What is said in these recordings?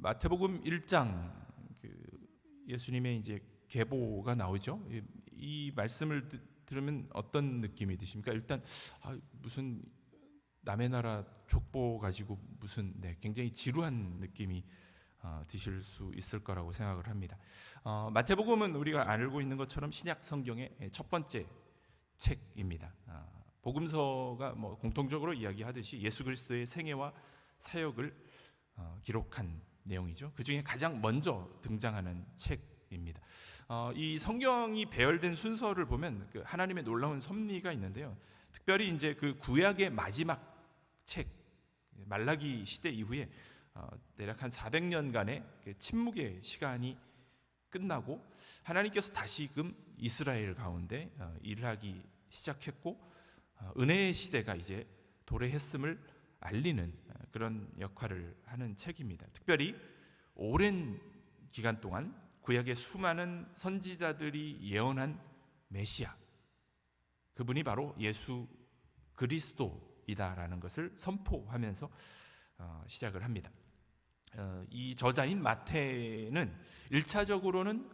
마태복음 1장 예수님의 이제 계보가 나오죠. 이 말씀을 들으면 어떤 느낌이 드십니까? 일단 무슨 남의 나라 족보 가지고 무슨 굉장히 지루한 느낌이 드실 수 있을 거라고 생각을 합니다. 마태복음은 우리가 알고 있는 것처럼 신약 성경의 첫 번째 책입니다. 복음서가 공통적으로 이야기하듯이 예수 그리스도의 생애와 사역을 기록한 내용이죠. 그 중에 가장 먼저 등장하는 책입니다. 이 성경이 배열된 순서를 보면 하나님의 놀라운 섭리가 있는데요. 특별히 이제 그 구약의 마지막 책 말라기 시대 이후에 대략 한 400년간의 침묵의 시간이 끝나고 하나님께서 다시금 이스라엘 가운데 일을 하기 시작했고 은혜의 시대가 이제 도래했음을 알리는 그런 역할을 하는 책입니다. 특별히 오랜 기간 동안 구약의 수많은 선지자들이 예언한 메시아, 그분이 바로 예수 그리스도이다라는 것을 선포하면서 시작을 합니다. 이 저자인 마태는 1차적으로는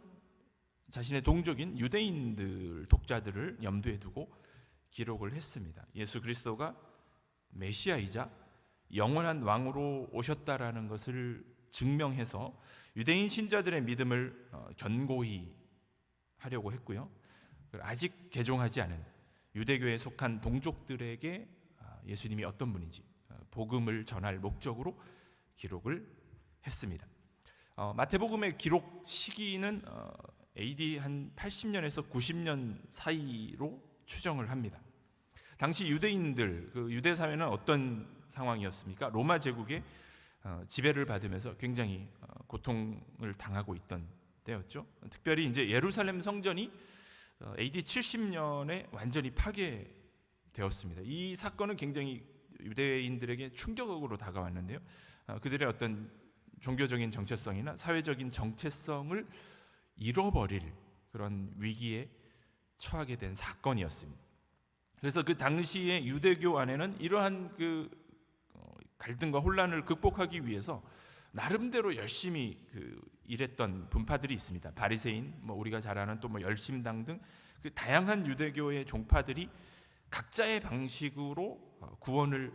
자신의 동족인 유대인들 독자들을 염두에 두고 기록을 했습니다. 예수 그리스도가 메시아이자 영원한 왕으로 오셨다라는 것을 증명해서 유대인 신자들의 믿음을 견고히 하려고 했고요. 아직 개종하지 않은 유대교에 속한 동족들에게 예수님이 어떤 분인지 복음을 전할 목적으로 기록을 했습니다. 마태복음의 기록 시기는 AD 한 80년에서 90년 사이로 추정을 합니다. 당시 유대인들, 유대 사회는 어떤 상황이었습니까? 로마 제국의 지배를 받으면서 굉장히 고통을 당하고 있던 때였죠. 특별히 이제 예루살렘 성전이 AD 70년에 완전히 파괴되었습니다. 이 사건은 굉장히 유대인들에게 충격으로 다가왔는데요. 그들의 어떤 종교적인 정체성이나 사회적인 정체성을 잃어버릴 그런 위기에 처하게 된 사건이었습니다. 그래서 그 당시에 유대교 안에는 이러한 갈등과 혼란을 극복하기 위해서 나름대로 열심히 일했던 분파들이 있습니다. 바리새인, 우리가 잘 아는 또 열심당 등 그 다양한 유대교의 종파들이 각자의 방식으로 구원을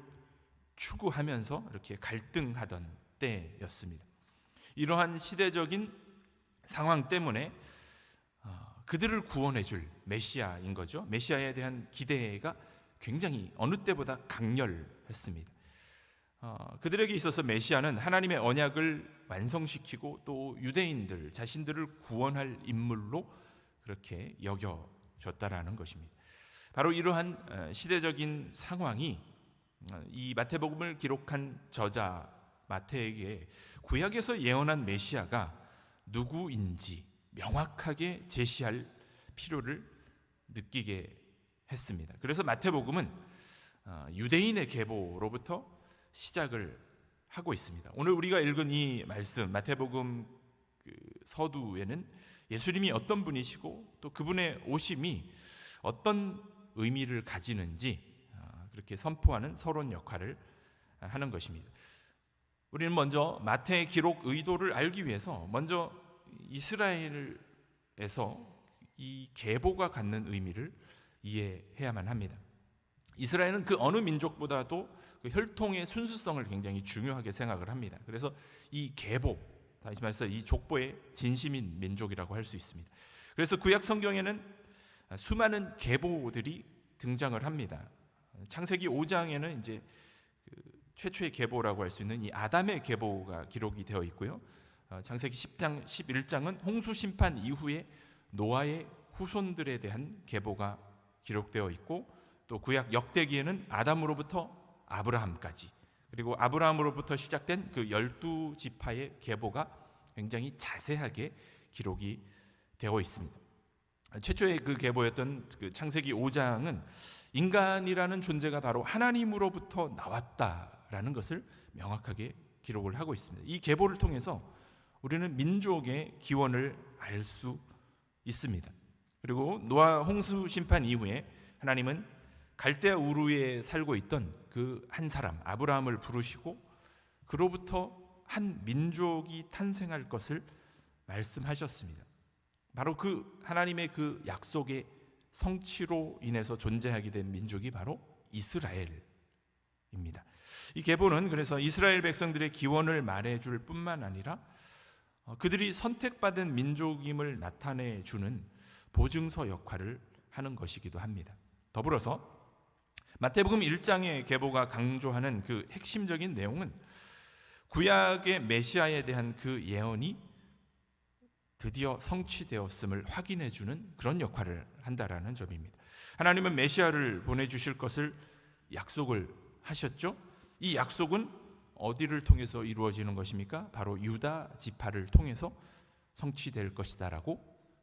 추구하면서 이렇게 갈등하던 때였습니다. 이러한 시대적인 상황 때문에 그들을 구원해 줄 메시아인 거죠. 메시아에 대한 기대가 굉장히 어느 때보다 강렬했습니다. 그들에게 있어서 메시아는 하나님의 언약을 완성시키고 또 유대인들 자신들을 구원할 인물로 그렇게 여겨졌다라는 것입니다. 바로 이러한 시대적인 상황이 이 마태복음을 기록한 저자 마태에게 구약에서 예언한 메시아가 누구인지 명확하게 제시할 필요를 느끼게 했습니다. 그래서 마태복음은 유대인의 계보로부터 시작을 하고 있습니다. 오늘 우리가 읽은 이 말씀 마태복음 서두에는 예수님이 어떤 분이시고 또 그분의 오심이 어떤 의미를 가지는지 그렇게 선포하는 서론 역할을 하는 것입니다. 우리는 먼저 마태의 기록 의도를 알기 위해서 먼저 이스라엘에서 이 계보가 갖는 의미를 이해해야만 합니다. 이스라엘은 그 어느 민족보다도 혈통의 순수성을 굉장히 중요하게 생각을 합니다. 그래서 이 계보, 다시 말해서 이 족보의 진심인 민족이라고 할 수 있습니다. 그래서 구약 성경에는 수많은 계보들이 등장을 합니다. 창세기 5장에는 이제 최초의 계보라고 할 수 있는 이 아담의 계보가 기록이 되어 있고요. 창세기 10장, 11장은 홍수 심판 이후에 노아의 후손들에 대한 계보가 기록되어 있고 또 구약 역대기에는 아담으로부터 아브라함까지 그리고 아브라함으로부터 시작된 그 12지파의 계보가 굉장히 자세하게 기록이 되어 있습니다. 최초의 그 계보였던 그 창세기 5장은 인간이라는 존재가 바로 하나님으로부터 나왔다라는 것을 명확하게 기록을 하고 있습니다. 이 계보를 통해서 우리는 민족의 기원을 알 수 있습니다. 그리고 노아 홍수 심판 이후에 하나님은 갈대아 우르에 살고 있던 그 한 사람 아브라함을 부르시고 그로부터 한 민족이 탄생할 것을 말씀하셨습니다. 바로 그 하나님의 그 약속의 성취로 인해서 존재하게 된 민족이 바로 이스라엘입니다. 이 계보는 그래서 이스라엘 백성들의 기원을 말해줄 뿐만 아니라 그들이 선택받은 민족임을 나타내 주는 보증서 역할을 하는 것이기도 합니다. 더불어서 마태복음 1장의 계보가 강조하는 그 핵심적인 내용은 구약의 메시아에 대한 그 예언이 드디어 성취되었음을 확인해 주는 그런 역할을 한다라는 점입니다. 하나님은 메시아를 보내주실 것을 약속을 하셨죠. 이 약속은 어디를 통해서 이루어지는 것입니까? 바로 유다 지파를 통해서 성취될 것이다라고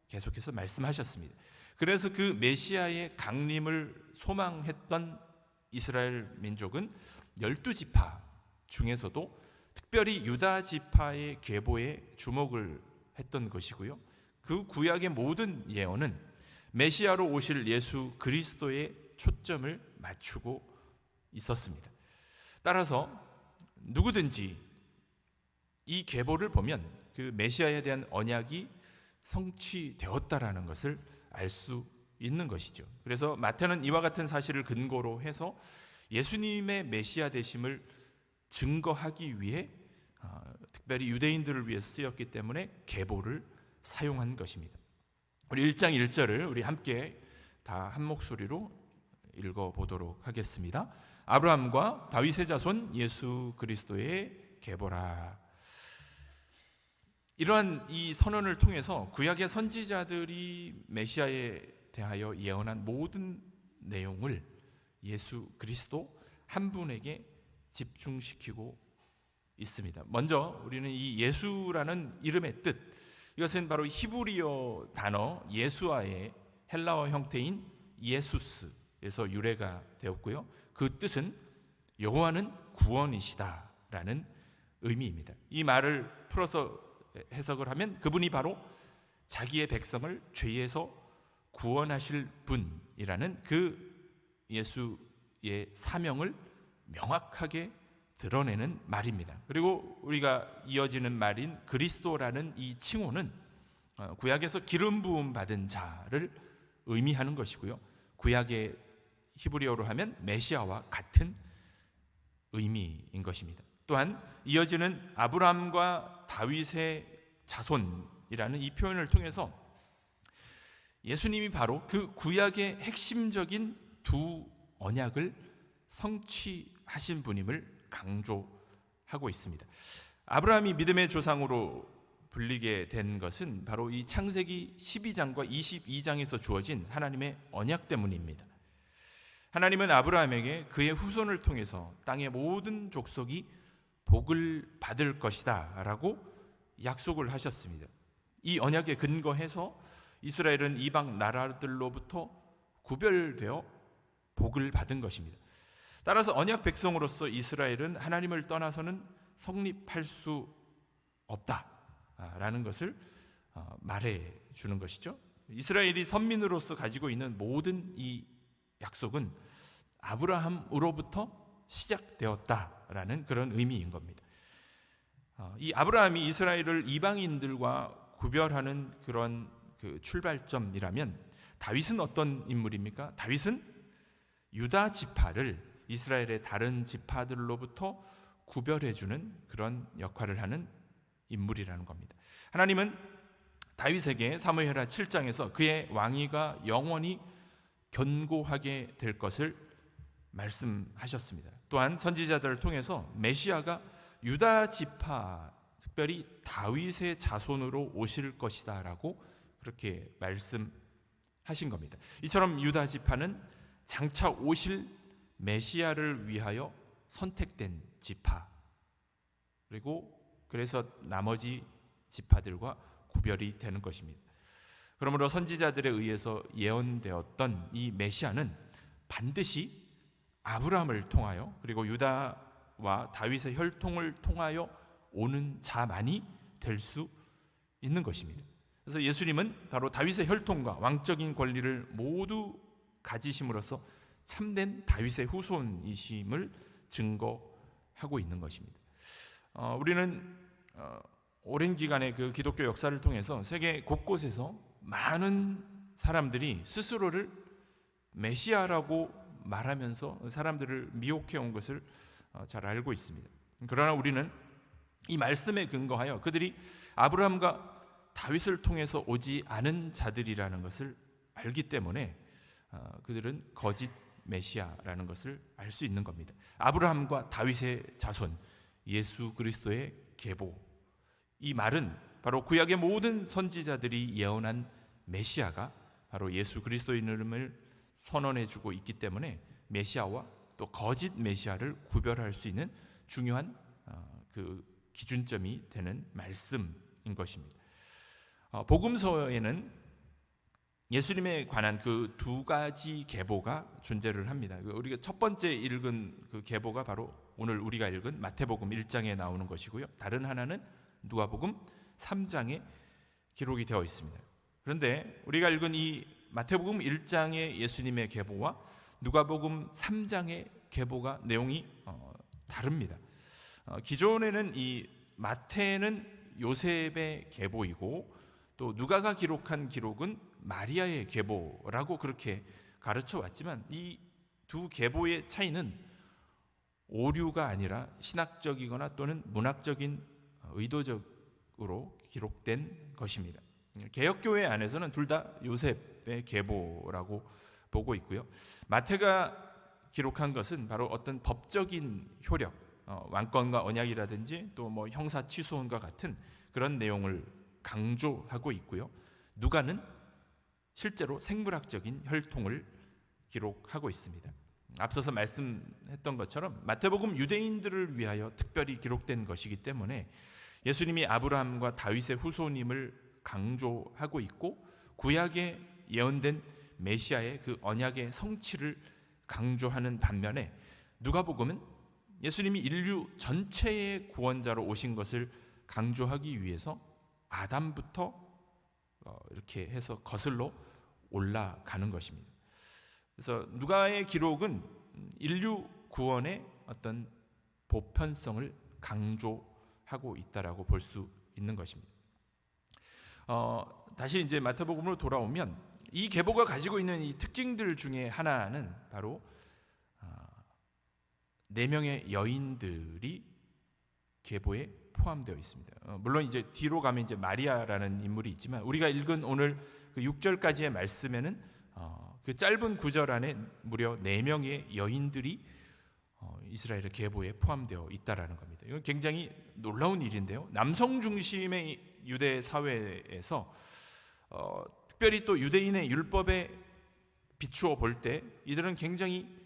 계속해서 말씀하셨습니다. 그래서 그 메시아의 강림을 소망했던 이스라엘 민족은 12지파 중에서도 특별히 유다 지파의 계보에 주목을 했던 것이고요. 그 구약의 모든 예언은 메시아로 오실 예수 그리스도의 초점을 맞추고 있었습니다. 따라서 누구든지 이 계보를 보면 그 메시아에 대한 언약이 성취되었다라는 것을 알 수 있는 것이죠. 그래서 마태는 이와 같은 사실을 근거로 해서 예수님의 메시아 되심을 증거하기 위해 특별히 유대인들을 위해서 쓰였기 때문에 계보를 사용한 것입니다. 우리 1장 1절을 우리 함께 다 한 목소리로 읽어보도록 하겠습니다. 아브라함과 다윗의 자손 예수 그리스도의 계보라. 이러한 이 선언을 통해서 구약의 선지자들이 메시아에 대하여 예언한 모든 내용을 예수 그리스도 한 분에게 집중시키고 있습니다. 먼저 우리는 이 예수라는 이름의 뜻, 이것은 바로 히브리어 단어 예수아의 헬라어 형태인 예수스에서 유래가 되었고요. 그 뜻은 여호와는 구원이시다라는 의미입니다. 이 말을 풀어서 해석을 하면 그분이 바로 자기의 백성을 죄에서 구원하실 분이라는 그 예수의 사명을 명확하게 드러내는 말입니다. 그리고 우리가 이어지는 말인 그리스도라는 이 칭호는 구약에서 기름 부음 받은 자를 의미하는 것이고요. 구약의 히브리어로 하면 메시아와 같은 의미인 것입니다. 또한 이어지는 아브라함과 다윗의 자손이라는 이 표현을 통해서 예수님이 바로 그 구약의 핵심적인 두 언약을 성취하신 분임을 강조하고 있습니다. 아브라함이 믿음의 조상으로 불리게 된 것은 바로 이 창세기 12장과 22장에서 주어진 하나님의 언약 때문입니다. 하나님은 아브라함에게 그의 후손을 통해서 땅의 모든 족속이 복을 받을 것이다 라고 약속을 하셨습니다. 이 언약에 근거해서 이스라엘은 이방 나라들로부터 구별되어 복을 받은 것입니다. 따라서 언약 백성으로서 이스라엘은 하나님을 떠나서는 성립할 수 없다라는 것을 말해 주는 것이죠. 이스라엘이 선민으로서 가지고 있는 모든 이 약속은 아브라함으로부터 시작되었다라는 그런 의미인 겁니다. 이 아브라함이 이스라엘을 이방인들과 구별하는 그런 그 출발점이라면 다윗은 어떤 인물입니까? 다윗은 유다 지파를 이스라엘의 다른 지파들로부터 구별해주는 그런 역할을 하는 인물이라는 겁니다. 하나님은 다윗에게 사무엘하 7장에서 그의 왕위가 영원히 견고하게 될 것을 말씀하셨습니다. 또한 선지자들을 통해서 메시아가 유다 지파, 특별히 다윗의 자손으로 오실 것이다 라고 그렇게 말씀하신 겁니다. 이처럼 유다 지파는 장차 오실 메시아를 위하여 선택된 지파, 그리고 그래서 나머지 지파들과 구별이 되는 것입니다. 그러므로 선지자들에 의해서 예언되었던 이 메시아는 반드시 아브라함을 통하여 그리고 유다와 다윗의 혈통을 통하여 오는 자만이 될 수 있는 것입니다. 그래서 예수님은 바로 다윗의 혈통과 왕적인 권리를 모두 가지심으로써 참된 다윗의 후손이심을 증거하고 있는 것입니다. 우리는 오랜 기간의 그 기독교 역사를 통해서 세계 곳곳에서 많은 사람들이 스스로를 메시아라고 말하면서 사람들을 미혹해 온 것을 잘 알고 있습니다. 그러나 우리는 이 말씀에 근거하여 그들이 아브라함과 다윗을 통해서 오지 않은 자들이라는 것을 알기 때문에 그들은 거짓 메시아라는 것을 알 수 있는 겁니다. 아브라함과 다윗의 자손, 예수 그리스도의 계보, 이 말은 바로 구약의 모든 선지자들이 예언한 메시아가 바로 예수 그리스도인임을 선언해주고 있기 때문에 메시아와 또 거짓 메시아를 구별할 수 있는 중요한 그 기준점이 되는 말씀인 것입니다. 복음서에는 예수님에 관한 그 두 가지 계보가 존재를 합니다. 우리가 첫 번째 읽은 그 계보가 바로 오늘 우리가 읽은 마태복음 1장에 나오는 것이고요. 다른 하나는 누가복음 3장에 기록이 되어 있습니다. 그런데 우리가 읽은 이 마태복음 1장의 예수님의 계보와 누가복음 3장의 계보가 내용이 다릅니다. 기존에는 이 마태는 요셉의 계보이고 또 누가가 기록한 기록은 마리아의 계보라고 그렇게 가르쳐 왔지만 이 두 계보의 차이는 오류가 아니라 신학적이거나 또는 문학적인 의도적으로 기록된 것입니다. 개혁교회 안에서는 둘 다 요셉의 계보라고 보고 있고요. 마태가 기록한 것은 바로 어떤 법적인 효력, 왕권과 언약이라든지 또 뭐 형사 취소원과 같은 그런 내용을 강조하고 있고요. 누가는 실제로 생물학적인 혈통을 기록하고 있습니다. 앞서서 말씀했던 것처럼 마태복음 유대인들을 위하여 특별히 기록된 것이기 때문에 예수님이 아브라함과 다윗의 후손임을 강조하고 있고 구약에 예언된 메시아의 그 언약의 성취를 강조하는 반면에 누가복음은 예수님이 인류 전체의 구원자로 오신 것을 강조하기 위해서 아담부터 이렇게 해서 거슬러 올라가는 것입니다. 그래서 누가의 기록은 인류 구원의 어떤 보편성을 강조하고 있다라고 볼 수 있는 것입니다. 다시 이제 마태복음으로 돌아오면 이 계보가 가지고 있는 이 특징들 중에 하나는 바로 4명의 여인들이 계보에 포함되어 있습니다. 물론 이제 뒤로 가면 이제 마리아라는 인물이 있지만 우리가 읽은 오늘 그 6절까지의 말씀에는 그 짧은 구절 안에 무려 4명의 여인들이 이스라엘의 계보에 포함되어 있다라는 겁니다. 이건 굉장히 놀라운 일인데요. 남성 중심의 유대 사회에서 특별히 또 유대인의 율법에 비추어 볼 때 이들은 굉장히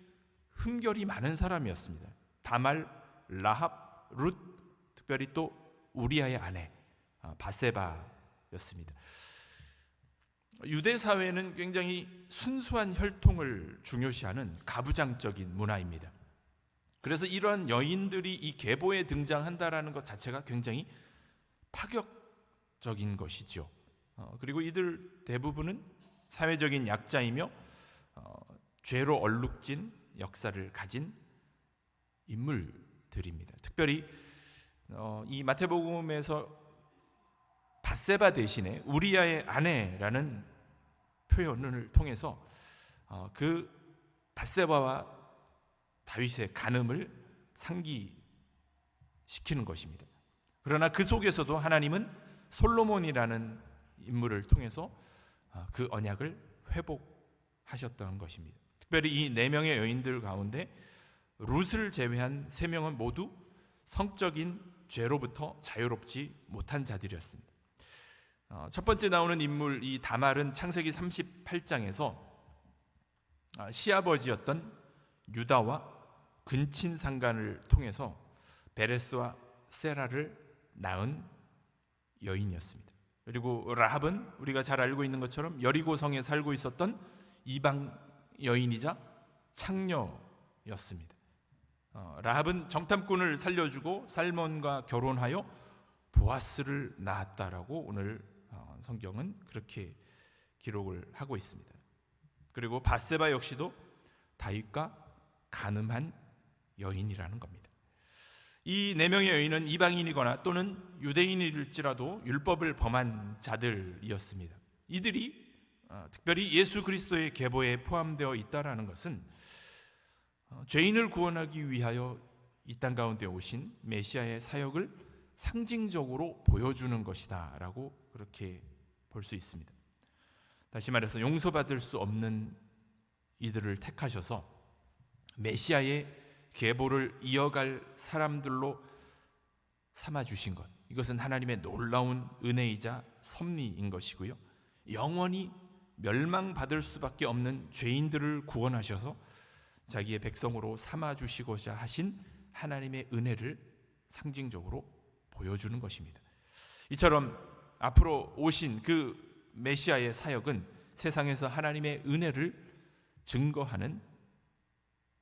흠결이 많은 사람이었습니다. 다말, 라합, 룻, 특별히 또 우리아의 아내 바세바였습니다. 유대 사회는 굉장히 순수한 혈통을 중요시하는 가부장적인 문화입니다. 그래서 이러한 여인들이 이 계보에 등장한다라는 것 자체가 굉장히 파격적인 것이죠. 그리고 이들 대부분은 사회적인 약자이며 죄로 얼룩진 역사를 가진 인물들입니다. 특별히 이 마태복음에서 바세바 대신에 우리아의 아내라는 표현을 통해서 그 바세바와 다윗의 간음을 상기시키는 것입니다. 그러나 그 속에서도 하나님은 솔로몬이라는 인물을 통해서 그 언약을 회복하셨던 것입니다. 특별히 이 4명의 여인들 가운데 룻을 제외한 3명은 모두 성적인 죄로부터 자유롭지 못한 자들이었습니다. 첫 번째 나오는 인물 이 다말은 창세기 38장에서 시아버지였던 유다와 근친 상간을 통해서 베레스와 세라를 낳은 여인이었습니다. 그리고 라합은 우리가 잘 알고 있는 것처럼 여리고성에 살고 있었던 이방 여인이자 창녀였습니다. 라합은 정탐꾼을 살려주고 살몬과 결혼하여 보아스를 낳았다라고 오늘 성경은 그렇게 기록을 하고 있습니다. 그리고 바세바 역시도 다윗과 간음한 여인이라는 겁니다. 이 4명의 여인은 이방인이거나 또는 유대인일지라도 율법을 범한 자들이었습니다. 이들이 특별히 예수 그리스도의 계보에 포함되어 있다라는 것은 죄인을 구원하기 위하여 이 땅 가운데 오신 메시아의 사역을 상징적으로 보여주는 것이다 라고 그렇게 볼 수 있습니다. 다시 말해서 용서받을 수 없는 이들을 택하셔서 메시아의 계보를 이어갈 사람들로 삼아주신 것, 이것은 하나님의 놀라운 은혜이자 섭리인 것이고요, 영원히 멸망받을 수밖에 없는 죄인들을 구원하셔서 자기의 백성으로 삼아주시고자 하신 하나님의 은혜를 상징적으로 보여주는 것입니다. 이처럼 앞으로 오신 그 메시아의 사역은 세상에서 하나님의 은혜를 증거하는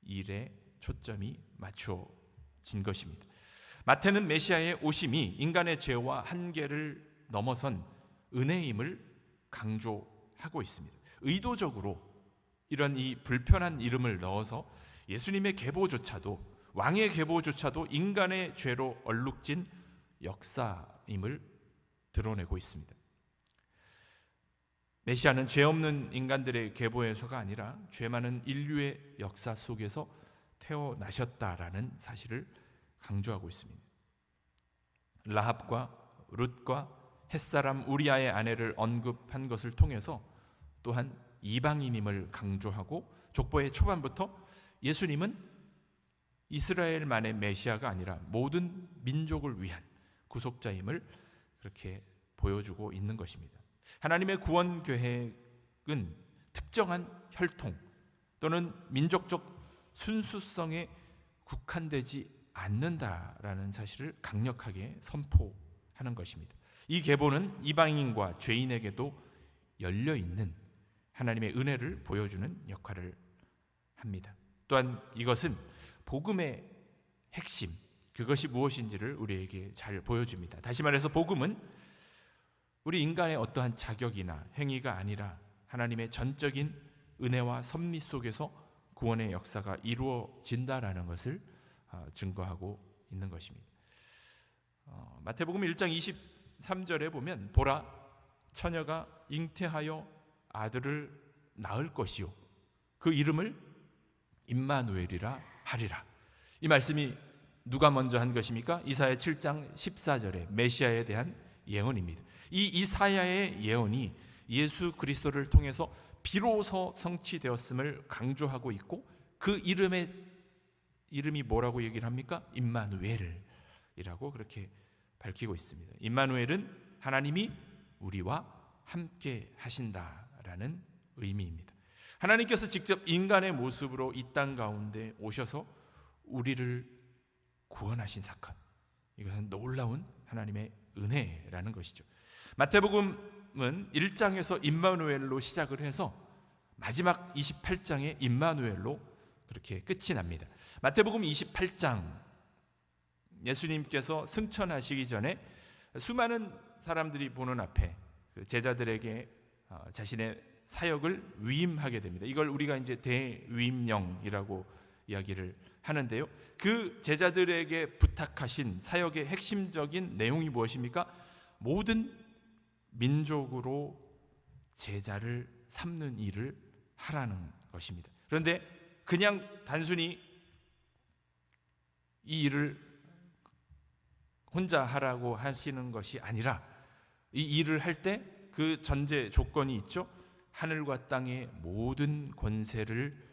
일에 초점이 맞춰진 것입니다. 마태는 메시아의 오심이 인간의 죄와 한계를 넘어선 은혜임을 강조하고 있습니다. 의도적으로 이런 이 불편한 이름을 넣어서 예수님의 계보조차도, 왕의 계보조차도 인간의 죄로 얼룩진 역사임을 드러내고 있습니다. 메시아는 죄 없는 인간들의 계보에서가 아니라 죄 많은 인류의 역사 속에서 태어나셨다라는 사실을 강조하고 있습니다. 라합과 룻과 햇사람 우리아의 아내를 언급한 것을 통해서 또한 이방인임을 강조하고, 족보의 초반부터 예수님은 이스라엘만의 메시아가 아니라 모든 민족을 위한 구속자임을 그렇게 보여주고 있는 것입니다. 하나님의 구원 계획은 특정한 혈통 또는 민족적 순수성에 국한되지 않는다라는 사실을 강력하게 선포하는 것입니다. 이 계보는 이방인과 죄인에게도 열려있는 하나님의 은혜를 보여주는 역할을 합니다. 또한 이것은 복음의 핵심, 그것이 무엇인지를 우리에게 잘 보여줍니다. 다시 말해서 복음은 우리 인간의 어떠한 자격이나 행위가 아니라 하나님의 전적인 은혜와 섭리 속에서 구원의 역사가 이루어진다라는 것을 증거하고 있는 것입니다. 마태복음 1장 23절에 보면 보라, 처녀가 잉태하여 아들을 낳을 것이요 그 이름을 임마누엘이라 하리라. 이 말씀이 누가 먼저 한 것입니까? 이사야 7장 14절에 메시아에 대한 예언입니다. 이 이사야의 예언이 예수 그리스도를 통해서 비로소 성취되었음을 강조하고 있고, 그 이름이 뭐라고 얘기를 합니까? 임마누엘이라고 그렇게 밝히고 있습니다. 임마누엘은 하나님이 우리와 함께 하신다라는 의미입니다. 하나님께서 직접 인간의 모습으로 이 땅 가운데 오셔서 우리를 구원하신 사건, 이것은 놀라운 하나님의 은혜라는 것이죠. 마태복음은 1장에서 임마누엘로 시작을 해서 마지막 28장에 임마누엘로 그렇게 끝이 납니다. 마태복음 28장, 예수님께서 승천하시기 전에 수많은 사람들이 보는 앞에 제자들에게 자신의 사역을 위임하게 됩니다. 이걸 우리가 이제 대위임령이라고 이야기를 하는데요, 그 제자들에게 부탁하신 사역의 핵심적인 내용이 무엇입니까? 모든 민족으로 제자를 삼는 일을 하라는 것입니다. 그런데 그냥 단순히 이 일을 혼자 하라고 하시는 것이 아니라, 이 일을 할 때 그 전제 조건이 있죠. 하늘과 땅의 모든 권세를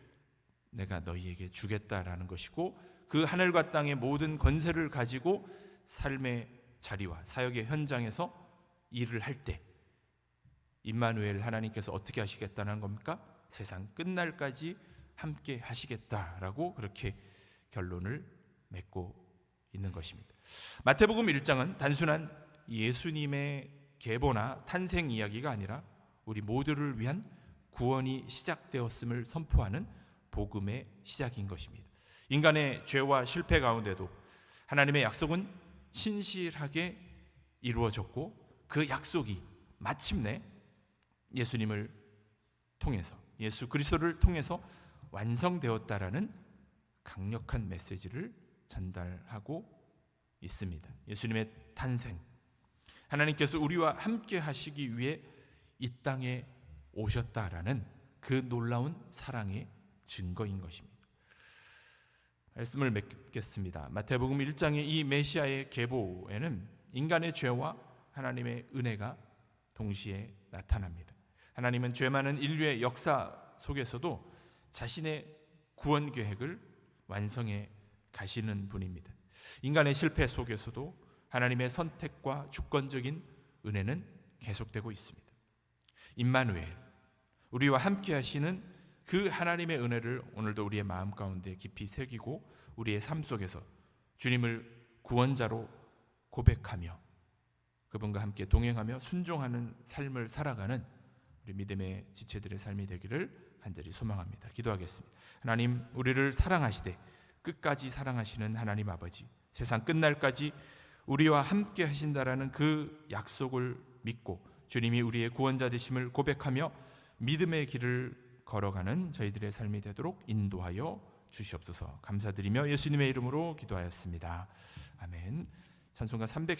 내가 너희에게 주겠다라는 것이고, 그 하늘과 땅의 모든 권세를 가지고 삶의 자리와 사역의 현장에서 일을 할 때 임마누엘 하나님께서 어떻게 하시겠다는 겁니까? 세상 끝날까지 함께 하시겠다라고 그렇게 결론을 맺고 있는 것입니다. 마태복음 1장은 단순한 예수님의 계보나 탄생 이야기가 아니라 우리 모두를 위한 구원이 시작되었음을 선포하는 복음의 시작인 것입니다. 인간의 죄와 실패 가운데도 하나님의 약속은 신실하게 이루어졌고, 그 약속이 마침내 예수님을 통해서, 예수 그리스도를 통해서 완성되었다라는 강력한 메시지를 전달하고 있습니다. 예수님의 탄생, 하나님께서 우리와 함께 하시기 위해 이 땅에 오셨다라는 그 놀라운 사랑의 증거인 것입니다. 말씀을 맺겠습니다. 마태복음 1장의 이 메시아의 계보에는 인간의 죄와 하나님의 은혜가 동시에 나타납니다. 하나님은 죄 많은 인류의 역사 속에서도 자신의 구원 계획을 완성해 가시는 분입니다. 인간의 실패 속에서도 하나님의 선택과 주권적인 은혜는 계속되고 있습니다. 임마누엘, 우리와 함께 하시는 그 하나님의 은혜를 오늘도 우리의 마음 가운데 깊이 새기고 우리의 삶 속에서 주님을 구원자로 고백하며 그분과 함께 동행하며 순종하는 삶을 살아가는 우리 믿음의 지체들의 삶이 되기를 간절히 소망합니다. 기도하겠습니다. 하나님, 우리를 사랑하시되 끝까지 사랑하시는 하나님 아버지, 세상 끝날까지 우리와 함께 하신다라는 그 약속을 믿고 주님이 우리의 구원자 되심을 고백하며 믿음의 길을 걸어가는 저희들의 삶이 되도록 인도하여 주시옵소서. 감사드리며 예수님의 이름으로 기도하였습니다. 아멘. 찬송가 310